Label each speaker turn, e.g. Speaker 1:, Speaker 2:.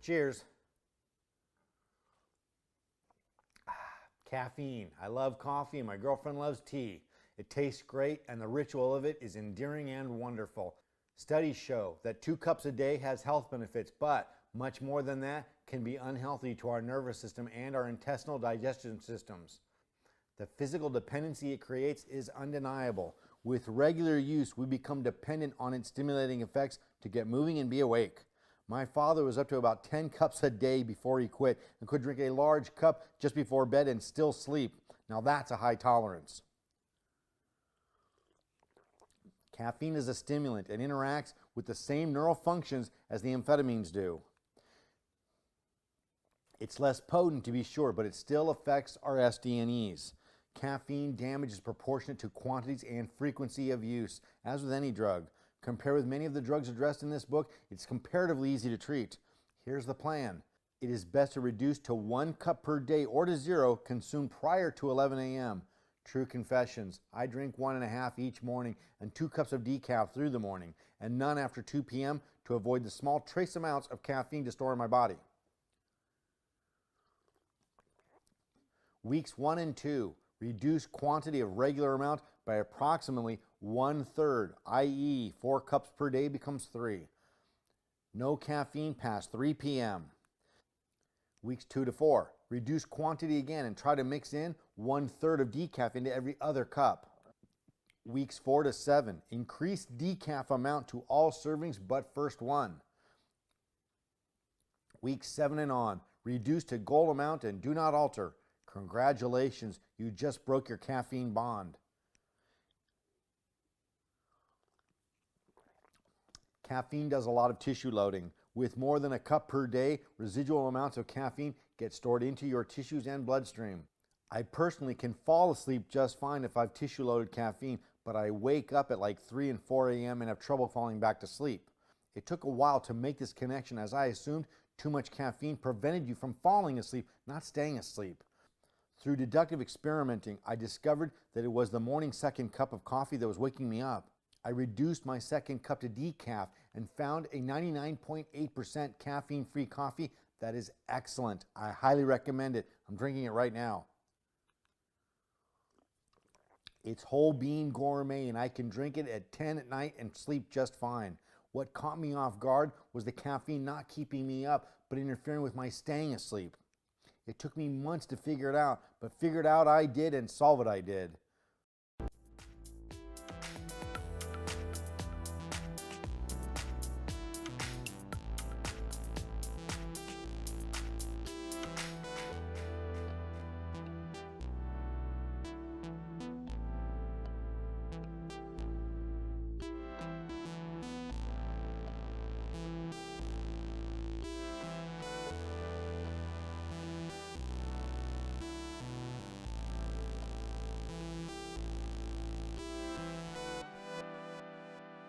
Speaker 1: Cheers. Caffeine. I love coffee and my girlfriend loves tea. It tastes great and the ritual of it is endearing and wonderful. Studies show that 2 cups a day has health benefits, but much more than that can be unhealthy to our nervous system and our intestinal digestion systems. The physical dependency it creates is undeniable. With regular use, we become dependent on its stimulating effects to get moving and be awake. My father was up to about 10 cups a day before he quit and could drink a large cup just before bed and still sleep. Now that's a high tolerance. Caffeine is a stimulant and interacts with the same neural functions as the amphetamines do. It's less potent to be sure, but it still affects our SDNEs. Caffeine damage is proportionate to quantities and frequency of use, as with any drug. Compared with many of the drugs addressed in this book, it's comparatively easy to treat. Here's the plan. It is best to reduce to 1 cup per day or to 0 consumed prior to 11 a.m. True confessions, I drink 1.5 each morning and 2 cups of decaf through the morning, and none after 2 p.m. to avoid the small trace amounts of caffeine to store in my body. Weeks 1 and 2, reduce quantity of regular amount by approximately 1/3, i.e. 4 cups per day becomes 3. No caffeine past 3 p.m. Weeks 2 to 4, reduce quantity again and try to mix in 1/3 of decaf into every other cup. Weeks 4 to 7, increase decaf amount to all servings but first one. Weeks 7 and on, reduce to goal amount and do not alter. Congratulations, you just broke your caffeine bond. Caffeine does a lot of tissue loading. With more than a cup per day, residual amounts of caffeine get stored into your tissues and bloodstream. I personally can fall asleep just fine if I've tissue loaded caffeine, but I wake up at like 3 and 4 a.m. and have trouble falling back to sleep. It took a while to make this connection, as I assumed too much caffeine prevented you from falling asleep, not staying asleep. Through deductive experimenting, I discovered that it was the morning second cup of coffee that was waking me up. I reduced my second cup to decaf and found a 99.8% caffeine-free coffee that is excellent. I highly recommend it. I'm drinking it right now. It's whole bean gourmet and I can drink it at 10 at night and sleep just fine. What caught me off guard was the caffeine not keeping me up but interfering with my staying asleep. It took me months to figure it out, but figure it out I did and solve it I did.